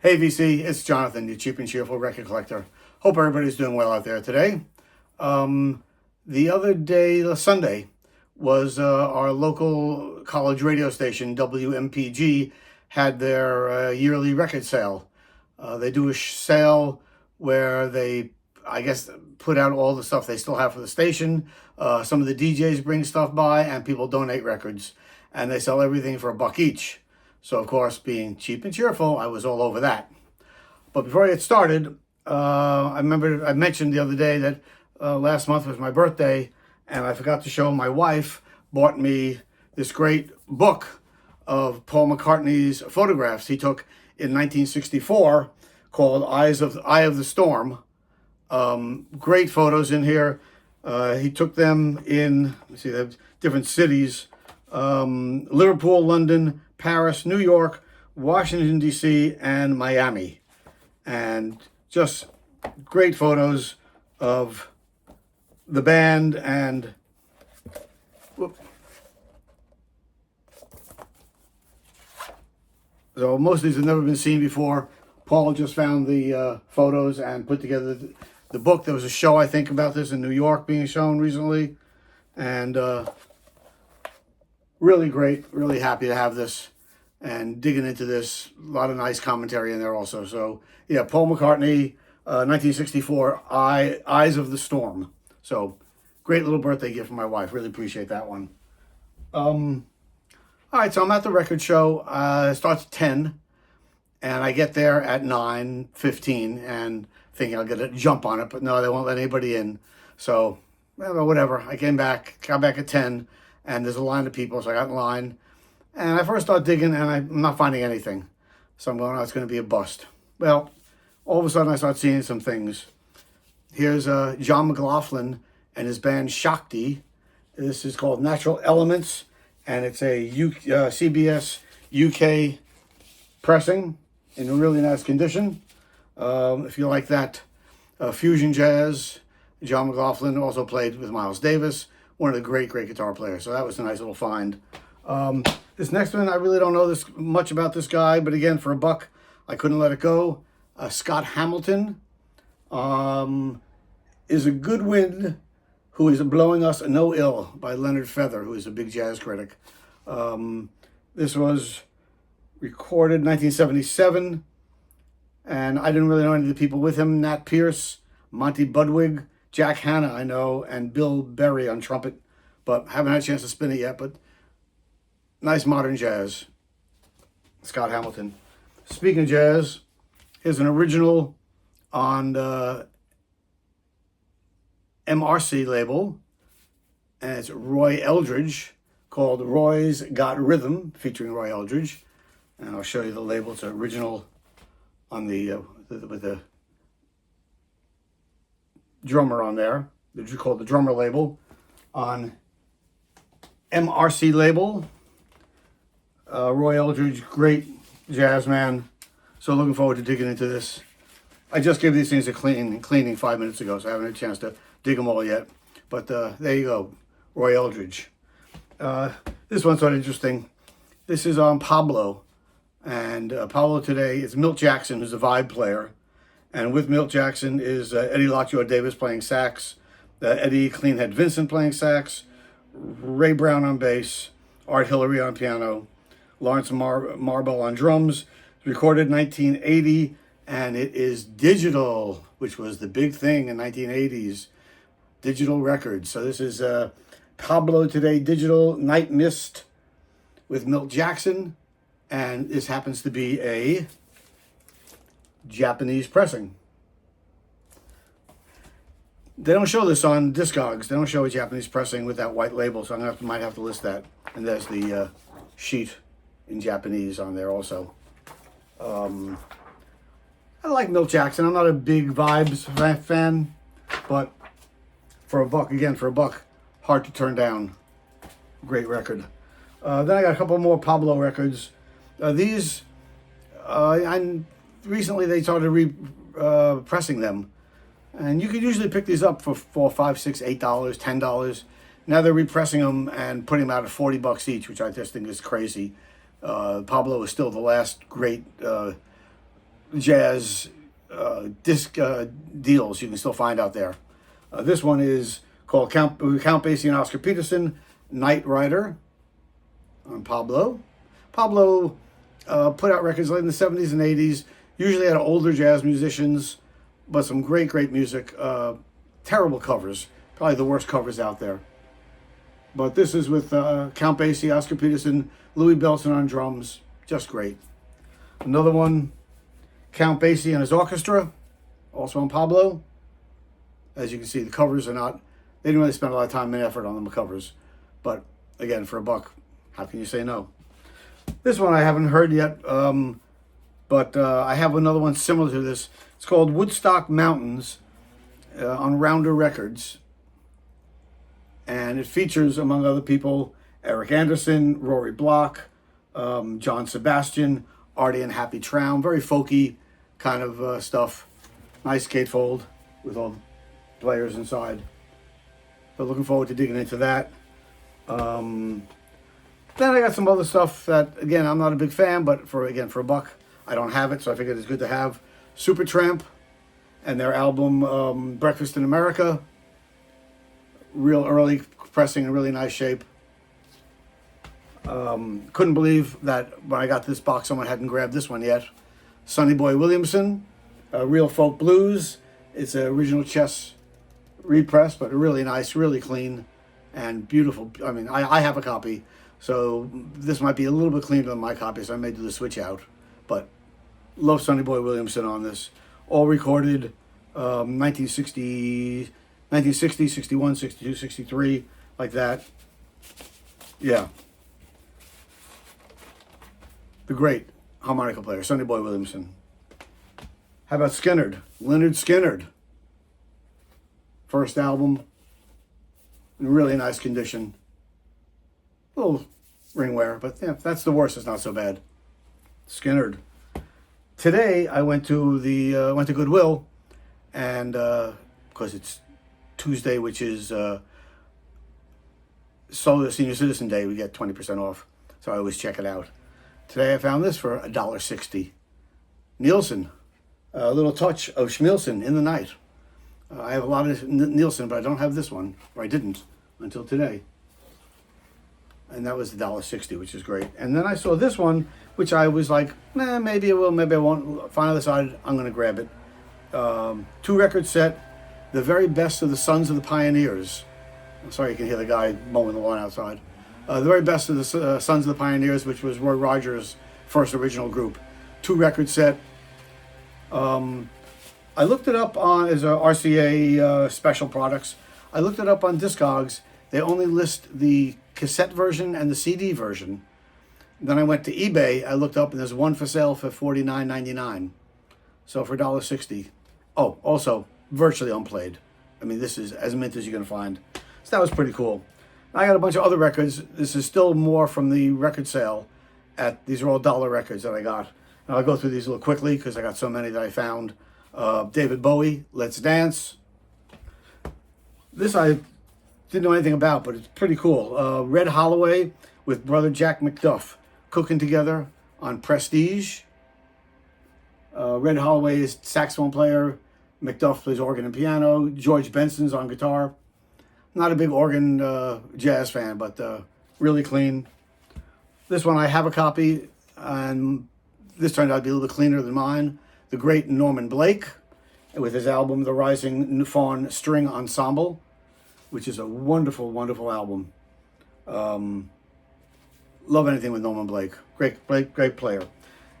Hey VC, it's Jonathan, your cheap and cheerful record collector. Hope everybody's doing well out there today. The other day, Sunday, was our local college radio station, Wmpg, had their yearly record sale. They do a sale where they, I guess, put out all the stuff they still have for the station. Some of the DJs bring stuff by and people donate records. And they sell everything for $1 each. So, of course, being cheap and cheerful, I was all over that. But before I get started, I remember I mentioned the other day that last month was my birthday, and I forgot to show my wife bought me this great book of Paul McCartney's photographs he took in 1964 called Eye of the Storm. Great photos in here. He took them in, let's see, they have different cities. Liverpool, London, Paris, New York, Washington, D.C., and Miami. And just great photos of the band and so most of these have never been seen before. Paul just found the photos and put together the book. There was a show, I think, about this in New York being shown recently. And really great, really happy to have this and digging into this. A lot of nice commentary in there also. So, yeah, Paul McCartney, 1964, Eyes of the Storm. So, great little birthday gift for my wife. Really appreciate that one. All right, so I'm at the record show. It starts at 10, and I get there at 9:15 and thinking I'll get a jump on it, but no, they won't let anybody in. So, well, whatever. I got back at 10, and there's a line of people, so I got in line. And I first start digging, and I'm not finding anything. So I'm going, oh, it's going to be a bust. Well, all of a sudden I start seeing some things. Here's John McLaughlin and his band Shakti. This is called Natural Elements, and it's a CBS UK pressing in a really nice condition. If you like that fusion jazz, John McLaughlin also played with Miles Davis, one of the great guitar players. So that was a nice little find. This next one, I really don't know this much about this guy, but again, for $1, I couldn't let it go. Scott Hamilton is a Good Wind who is blowing us no ill by Leonard Feather, who is a big jazz critic. This was recorded 1977, and I didn't really know any of the people with him. Nat Pierce, Monty Budwig, Jack Hanna, I know, and Bill Berry on trumpet, but haven't had a chance to spin it yet, but nice modern jazz. Scott Hamilton. Speaking of jazz, here's an original on the MRC label, and it's Roy Eldridge, called Roy's Got Rhythm, featuring Roy Eldridge. And I'll show you the label. It's original on the with the drummer on there. It's called the drummer label on MRC label. Roy Eldridge, great jazz man. So looking forward to digging into this. I just gave these things a cleaning 5 minutes ago, so I haven't had a chance to dig them all yet. But there you go, Roy Eldridge. This one's sort of interesting. This is on Pablo. And Pablo today is Milt Jackson, who's a vibe player. And with Milt Jackson is Eddie Lockjaw Davis playing sax, Eddie Cleanhead Vincent playing sax, Ray Brown on bass, Art Hillary on piano, Lawrence Marble on drums. Recorded 1980, and it is digital, which was the big thing in 1980s. Digital records. So this is Pablo today, digital Night Mist with Milt Jackson, and this happens to be a Japanese pressing. They don't show this on Discogs. They don't show a Japanese pressing with that white label, so might have to list that. And there's the sheet in Japanese on there also. I like Milt Jackson. I'm not a big Vibes fan, but for $1, hard to turn down. Great record. Then I got a couple more Pablo records. These, recently they started pressing them. And you could usually pick these up for $4, $5, $6, $8, $10. Now they're repressing them and putting them out at $40 each, which I just think is crazy. Pablo is still the last great jazz disc deals you can still find out there. This one is called Count Basie and Oscar Peterson, Night Rider, on Pablo. Pablo put out records late in the 70s and 80s, usually had older jazz musicians, but some great, great music. Terrible covers, probably the worst covers out there. But this is with Count Basie, Oscar Peterson, Louis Bellson on drums, just great. Another one, Count Basie and his orchestra, also on Pablo. As you can see, the covers are not, they didn't really spend a lot of time and effort on the covers. But again, for a buck, how can you say no? This one I haven't heard yet, but I have another one similar to this. It's called Woodstock Mountains on Rounder Records. And it features, among other people, Eric Anderson, Rory Block, John Sebastian, Artie and Happy Traum. Very folky kind of stuff. Nice gatefold with all the players inside. So looking forward to digging into that. Then I got some other stuff that, again, I'm not a big fan, but for a buck, I don't have it, so I figured it's good to have. Supertramp and their album Breakfast in America. Real early pressing in really nice shape. Couldn't believe that when I got this box, someone hadn't grabbed this one yet. Sonny Boy Williamson, Real Folk Blues. It's an original chess repress, but really nice, really clean, and beautiful. I mean, I have a copy, so this might be a little bit cleaner than my copy, so I may do the switch out. But love Sonny Boy Williamson on this. All recorded 1960, 61, 62, 63, like that. Yeah. The great harmonica player, Sonny Boy Williamson. How about Skynyrd? Lynyrd Skynyrd. First album, in really nice condition. A little ring wear, but yeah, if that's the worst, it's not so bad. Skynyrd. Today I went to Goodwill, and because it's Tuesday, which is Senior Citizen Day, we get 20% off. So I always check it out. Today I found this for $1.60. Nielsen, a little touch of Schmielsen in the night. I have a lot of Nielsen, but I don't have this one, or I didn't until today. And that was $1.60, which is great. And then I saw this one, which I was like, maybe I will, maybe I won't. Finally decided I'm going to grab it. 2-record set, the very best of the Sons of the Pioneers. I'm sorry you can hear the guy mowing the lawn outside. The very best of the Sons of the Pioneers, which was Roy Rogers' first original group. 2-record set. I looked it up on as a RCA special products. I looked it up on Discogs. They only list the cassette version and the CD version. Then I went to eBay. I looked up, and there's one for sale for $49.99. So for $1.60. Oh, also virtually unplayed. I mean, this is as mint as you're gonna find. So that was pretty cool. I got a bunch of other records. This is still more from the record sale. These are all dollar records that I got. And I'll go through these a little quickly because I got so many that I found. David Bowie, Let's Dance. This I didn't know anything about, but it's pretty cool. Red Holloway with brother Jack McDuff cooking together on Prestige. Red Holloway is saxophone player. McDuff plays organ and piano. George Benson's on guitar. Not a big organ jazz fan, but really clean. This one I have a copy, and this turned out to be a little bit cleaner than mine. The great Norman Blake with his album, The Rising Fawn String Ensemble, which is a wonderful, wonderful album. Love anything with Norman Blake. Great player.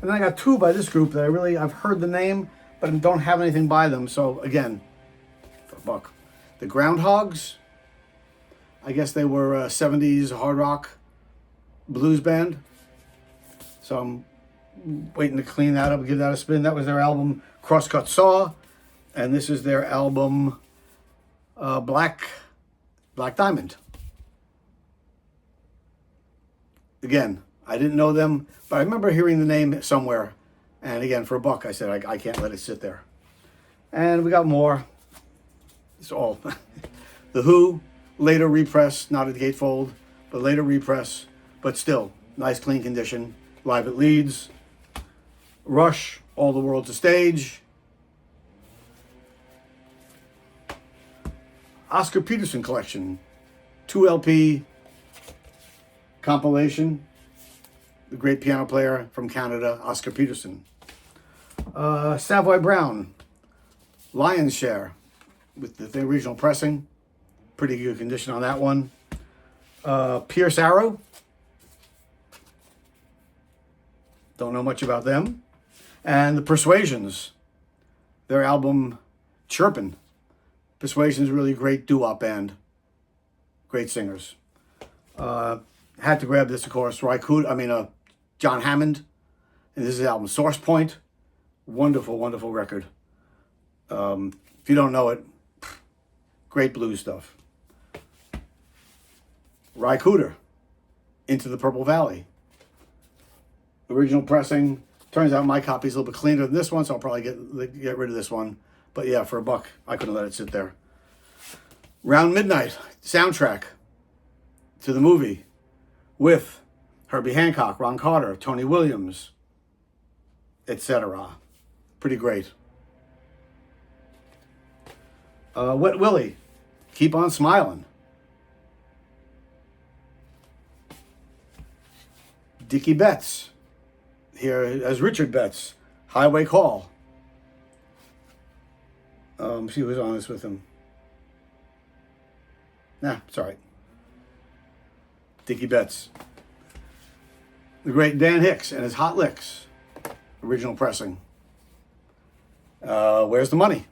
And then I got 2 by this group that I've heard the name, but don't have anything by them. So again, for a buck. The Groundhogs. I guess they were a 70s hard rock blues band. So I'm waiting to clean that up and give that a spin. That was their album Crosscut Saw, and this is their album Black Diamond. Again, I didn't know them, but I remember hearing the name somewhere. And again, for a buck, I said I can't let it sit there. And we got more. It's all The Who, later repress, not a gatefold, but later repress, but still nice clean condition. Live at Leeds. Rush, All the World's a Stage. Oscar Peterson collection, 2 LP compilation. The great piano player from Canada, Oscar Peterson. Savoy Brown, Lion's Share, with the original pressing. Pretty good condition on that one. Pierce Arrow. Don't know much about them. And the Persuasions, their album Chirpin'. Persuasion's a really great doo-wop band. Great singers. Had to grab this, of course. John Hammond. And this is the album Source Point. Wonderful, wonderful record. If you don't know it, great blues stuff. Ry Cooder, Into the Purple Valley. Original pressing. Turns out my copy's a little bit cleaner than this one, so I'll probably get rid of this one. But yeah, for $1, I couldn't let it sit there. Round Midnight, soundtrack to the movie with Herbie Hancock, Ron Carter, Tony Williams, etc. Pretty great. Wet Willie, Keep on Smiling. Dickie Betts, here as Richard Betts, Highway Call. She was on this with him. Nah, it's all right. Dickie Betts. The great Dan Hicks and his Hot Licks. Original pressing. Where's the Money?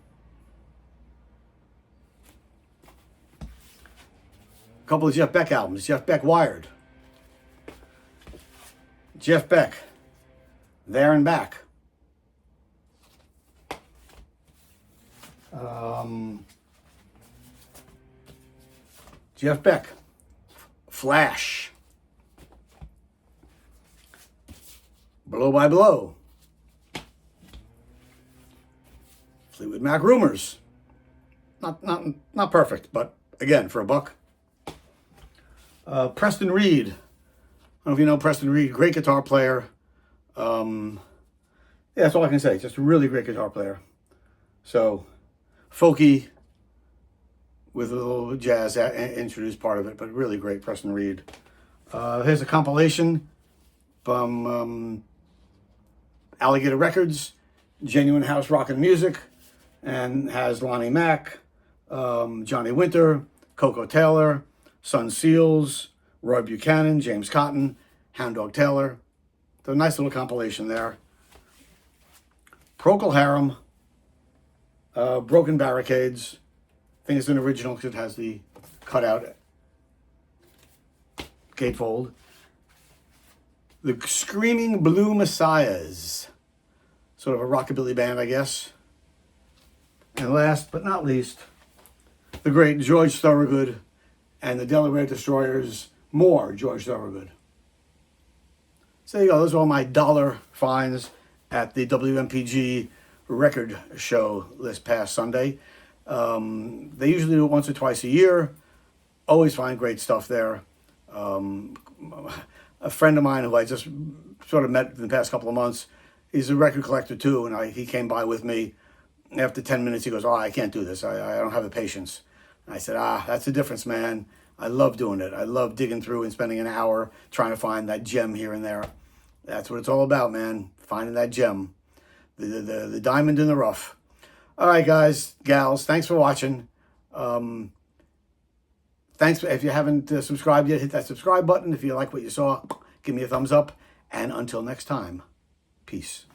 A couple of Jeff Beck albums. Jeff Beck Wired. Jeff Beck, There and Back. Jeff Beck, Flash. Blow by Blow. Fleetwood Mac Rumors. Not perfect, but again, for $1. Preston Reed. I don't know if you know Preston Reed, great guitar player. Yeah, that's all I can say. Just a really great guitar player. So, folky with a little jazz introduced part of it, but really great, Preston Reed. Here's a compilation from Alligator Records, Genuine House Rockin' Music, and has Lonnie Mack, Johnny Winter, Coco Taylor, Sun Seals, Roy Buchanan, James Cotton, Hound Dog Taylor. So a nice little compilation there. Procol Harum, Broken Barricades. I think it's an original because it has the cutout gatefold. The Screaming Blue Messiahs. Sort of a rockabilly band, I guess. And last but not least, the great George Thorogood and the Delaware Destroyers. More George Thorogood. So there you go. Those are all my dollar finds at the Wmpg record show this past Sunday. They usually do it once or twice a year. Always find great stuff there. A friend of mine who I just sort of met in the past couple of months, he's a record collector too, and he came by with me. After 10 minutes, he goes, I can't do this. I don't have the patience. And I said, that's the difference, man. I love doing it. I love digging through and spending an hour trying to find that gem here and there. That's what it's all about, man. Finding that gem. The diamond in the rough. All right, guys, gals, thanks for watching. Thanks. If you haven't subscribed yet, hit that subscribe button. If you like what you saw, give me a thumbs up. And until next time, peace.